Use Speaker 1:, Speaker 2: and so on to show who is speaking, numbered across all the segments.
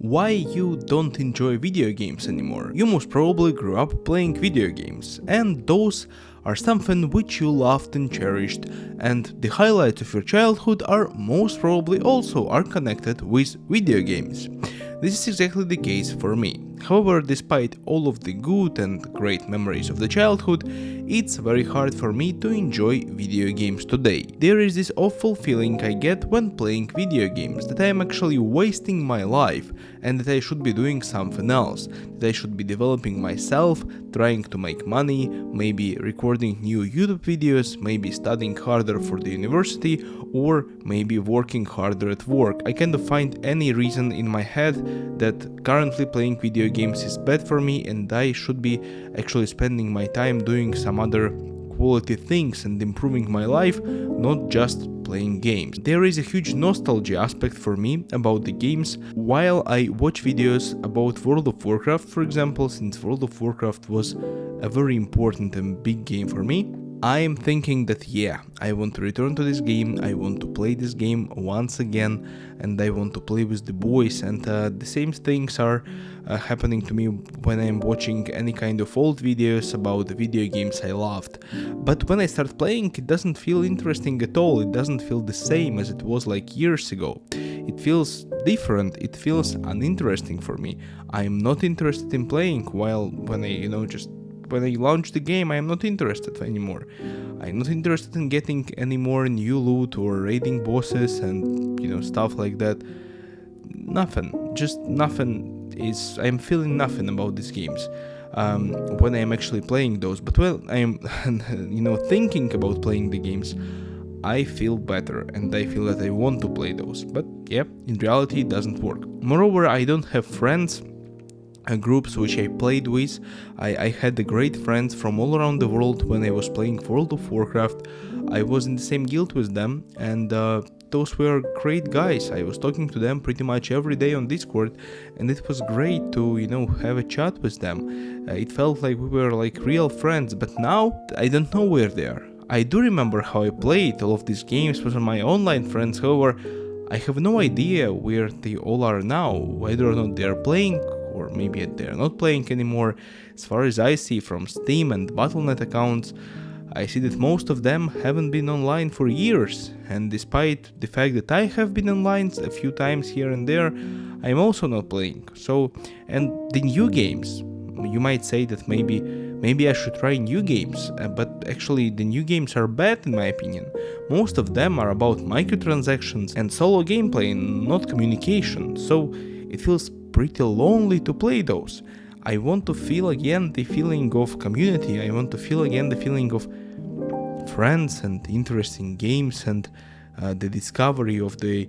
Speaker 1: Why you don't enjoy video games anymore? You most probably grew up playing video games, and those are something which you loved and cherished, and the highlights of your childhood are most probably also are connected with video games. This is exactly the case for me. However, despite all of the good and great memories of the childhood, it's very hard for me to enjoy video games today. There is this awful feeling I get when playing video games, that I am actually wasting my life and that I should be doing something else, that I should be developing myself, trying to make money, maybe recording new YouTube videos, maybe studying harder for the university, or maybe working harder at work. I can't find any reason in my head that currently playing video games is bad for me and I should be actually spending my time doing some other quality things and improving my life, not just playing games. There is a huge nostalgia aspect for me about the games while I watch videos about World of Warcraft, for example, since World of Warcraft was a very important and big game for me. I am thinking that I want to return to this game, I want to play this game once again, and I want to play with the boys, and the same things are happening to me when I'm watching any kind of old videos about the video games I loved. But when I start playing, it doesn't feel interesting at all, it doesn't feel the same as it was like years ago. It feels different, it feels uninteresting for me. I'm not interested in playing, while when I launch the game, I am not interested anymore. I'm not interested in getting any more new loot or raiding bosses and stuff like that. Nothing. Just nothing is. I'm feeling nothing about these games when I'm actually playing those. But when I'm thinking about playing the games, I feel better and I feel that I want to play those. But in reality it doesn't work. Moreover, I don't have friends. Groups which I played with. I had the great friends from all around the world when I was playing World of Warcraft. I was in the same guild with them, and those were great guys. I was talking to them pretty much every day on Discord, and it was great to have a chat with them. It felt like we were like real friends, but now I don't know where they are. I do remember how I played all of these games with my online friends, however I have no idea where they all are now, whether or not they are playing or maybe they're not playing anymore. As far as I see from Steam and Battle.net accounts, I see that most of them haven't been online for years, and despite the fact that I have been online a few times here and there, I'm also not playing. And the new games, you might say that maybe I should try new games, but actually the new games are bad in my opinion. Most of them are about microtransactions and solo gameplay, not communication, so it feels pretty lonely to play those. I want to feel again the feeling of community, I want to feel again the feeling of friends and interesting games and the discovery of the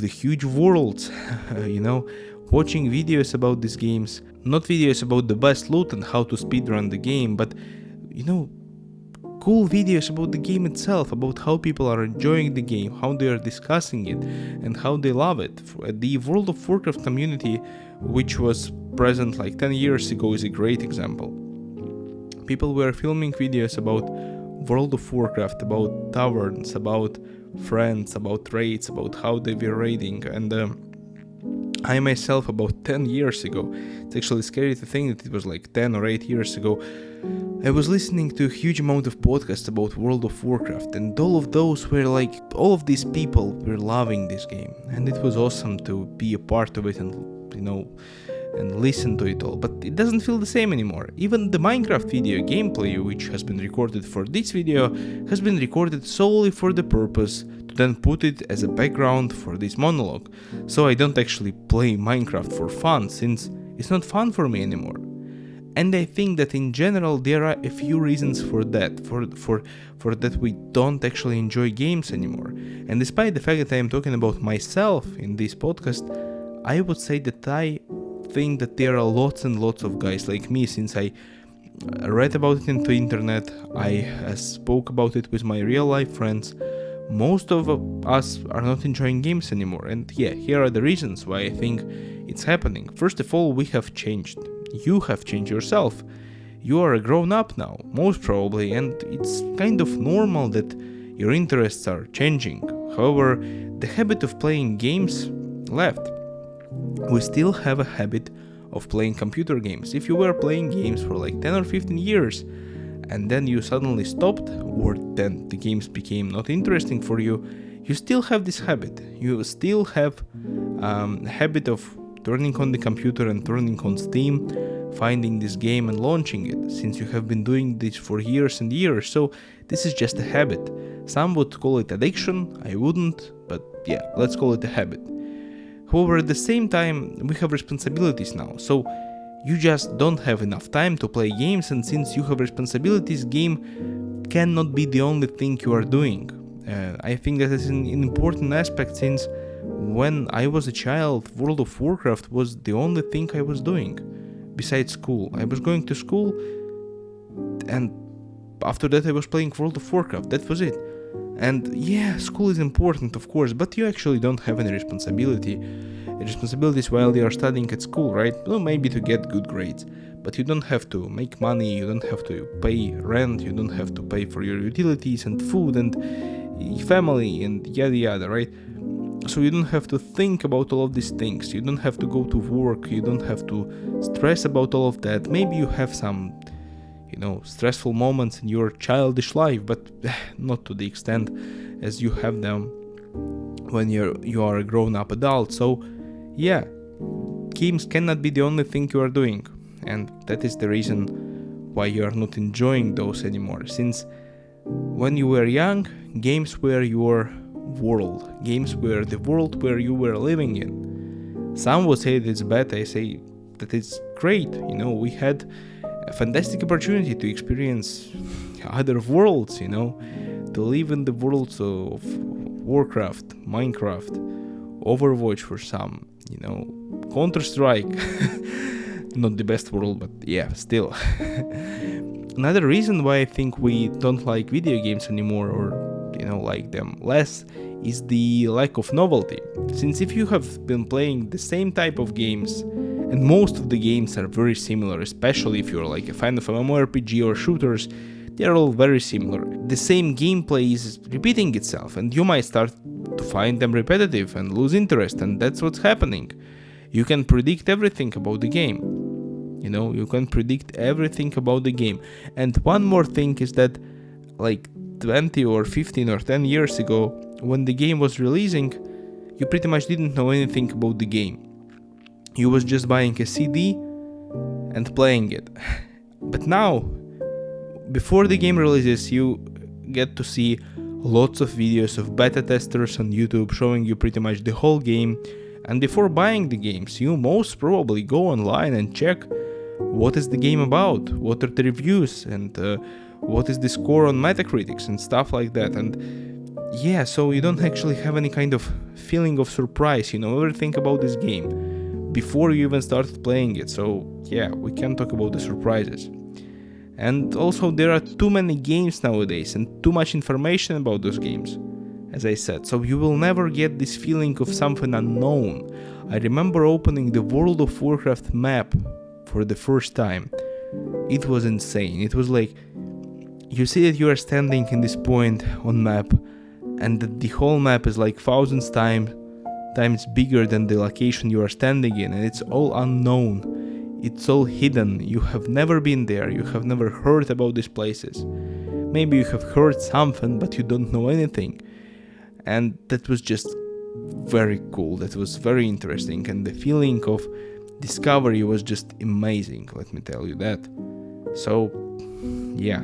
Speaker 1: huge worlds, watching videos about these games, not videos about the best loot and how to speedrun the game, but cool videos about the game itself, about how people are enjoying the game, how they are discussing it, and how they love it. The World of Warcraft community, which was present like 10 years ago, is a great example. People were filming videos about World of Warcraft, about taverns, about friends, about raids, about how they were raiding, and I myself about 10 years ago, it's actually scary to think that it was like 10 or 8 years ago, I was listening to a huge amount of podcasts about World of Warcraft, and all of those were like, all of these people were loving this game, and it was awesome to be a part of it and listen to it all, but it doesn't feel the same anymore. Even the Minecraft video gameplay, which has been recorded for this video, has been recorded solely for the purpose to then put it as a background for this monologue. So I don't actually play Minecraft for fun, since it's not fun for me anymore. And I think that in general there are a few reasons for that, for that we don't actually enjoy games anymore. And despite the fact that I am talking about myself in this podcast, I would say that I think that there are lots and lots of guys like me, since I read about it in the internet, I spoke about it with my real life friends. Most of us are not enjoying games anymore, and here are the reasons why I think it's happening. First of all, we have changed. You have changed yourself. You are a grown up now, most probably, and it's kind of normal that your interests are changing. However, the habit of playing games left. we still have a habit of playing computer games. If you were playing games for like 10 or 15 years and then you suddenly stopped, or then the games became not interesting for you, you still have this habit. You still have a habit of turning on the computer and turning on Steam, finding this game and launching it, since you have been doing this for years and years. So this is just a habit. Some would call it addiction, I wouldn't, but yeah, let's call it a habit. However, at the same time, we have responsibilities now, so you just don't have enough time to play games, and since you have responsibilities, game cannot be the only thing you are doing. I think that is an important aspect, since when I was a child, World of Warcraft was the only thing I was doing besides school. I was going to school, and after that I was playing World of Warcraft. That was it. And yeah, school is important, of course, but you actually don't have any responsibilities while you are studying at school, right? Well, maybe to get good grades, but you don't have to make money, you don't have to pay rent, you don't have to pay for your utilities and food and family and yada yada, right? So you don't have to think about all of these things, you don't have to go to work, you don't have to stress about all of that. Maybe you have some stressful moments in your childish life, but not to the extent as you have them when you are a grown-up adult. So yeah, games cannot be the only thing you are doing, and that is the reason why you are not enjoying those anymore, since when you were young, games were your world, games were the world where you were living in. Some would say that it's bad, I say that it's great. We had a fantastic opportunity to experience other worlds, to live in the worlds of Warcraft, Minecraft, Overwatch for some, Counter-Strike. Not the best world, but yeah, still. Another reason why I think we don't like video games anymore, or like them less, is the lack of novelty. Since if you have been playing the same type of games, and most of the games are very similar, especially if you're like a fan of MMORPG or shooters, they're all very similar. The same gameplay is repeating itself, and you might start to find them repetitive and lose interest, and that's what's happening. You can predict everything about the game. You can predict everything about the game. And one more thing is that, like 20 or 15 or 10 years ago, when the game was releasing, you pretty much didn't know anything about the game. You was just buying a CD and playing it. But now, before the game releases, you get to see lots of videos of beta testers on YouTube showing you pretty much the whole game. And before buying the games, you most probably go online and check what is the game about, what are the reviews, and what is the score on Metacritics and stuff like that. And yeah, so you don't actually have any kind of feeling of surprise, everything about this game before you even started playing it. So yeah, we can talk about the surprises. And also, there are too many games nowadays and too much information about those games, as I said, so you will never get this feeling of something unknown. I remember opening the World of Warcraft map for the first time. It was insane. It was like, you see that you are standing in this point on map, and that the whole map is like thousands times bigger than the location you are standing in, and it's all unknown, it's all hidden, you have never been there, you have never heard about these places. Maybe you have heard something, but you don't know anything. And that was just very cool, that was very interesting, and the feeling of discovery was just amazing, let me tell you that. So yeah,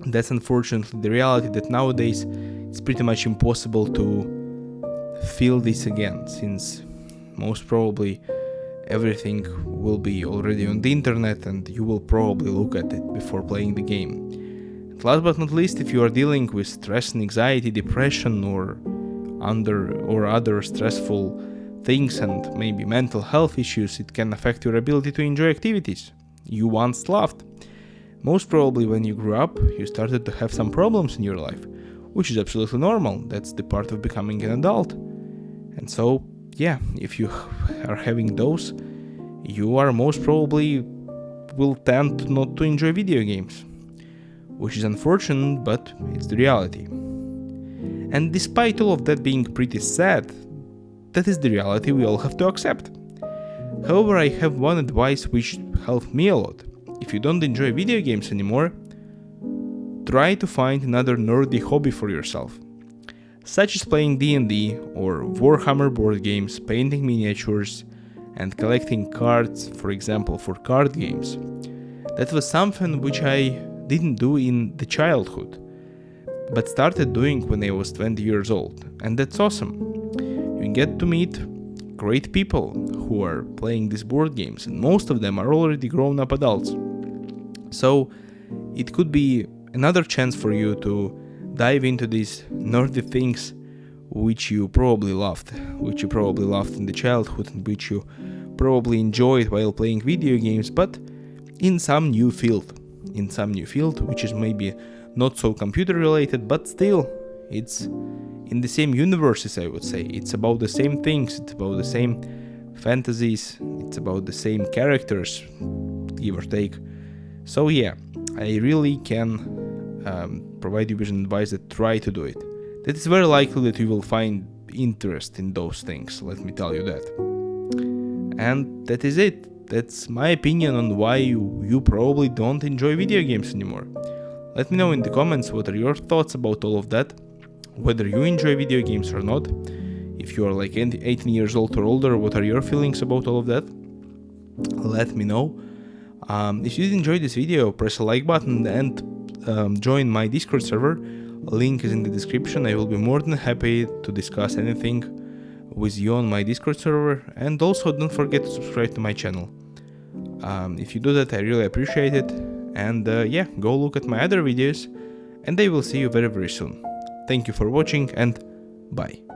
Speaker 1: that's unfortunately the reality, that nowadays it's pretty much impossible to feel this again, since most probably everything will be already on the internet and you will probably look at it before playing the game. And last but not least, if you are dealing with stress and anxiety, depression, or other stressful things and maybe mental health issues, it can affect your ability to enjoy activities you once loved. Most probably when you grew up, you started to have some problems in your life, which is absolutely normal. That's the part of becoming an adult. And so, yeah, if you are having those, you are most probably will tend not to enjoy video games, which is unfortunate, but it's the reality. And despite all of that being pretty sad, that is the reality we all have to accept. However, I have one advice which helped me a lot. If you don't enjoy video games anymore, try to find another nerdy hobby for yourself, such as playing D&D or Warhammer board games, painting miniatures, and collecting cards, for example, for card games. That was something which I didn't do in the childhood, but started doing when I was 20 years old, and that's awesome. You get to meet great people who are playing these board games, and most of them are already grown-up adults. So it could be another chance for you to dive into these nerdy things which you probably loved in the childhood, and which you probably enjoyed while playing video games, but in some new field, which is maybe not so computer related, but still it's in the same universes, I would say. It's about the same things, it's about the same fantasies, it's about the same characters, give or take. So yeah, I really can provide you with an advice that try to do it. That is very likely that you will find interest in those things, let me tell you that. And that is it. That's my opinion on why you probably don't enjoy video games anymore. Let me know in the comments what are your thoughts about all of that, whether you enjoy video games or not. If you are like 18 years old or older, what are your feelings about all of that? Let me know. If you did enjoy this video, press a like button and join my Discord server. Link is in the description. I will be more than happy to discuss anything with you on my Discord server, and also don't forget to subscribe to my channel. If you do that, I really appreciate it, and yeah, go look at my other videos, and I will see you very soon. Thank you for watching, and bye.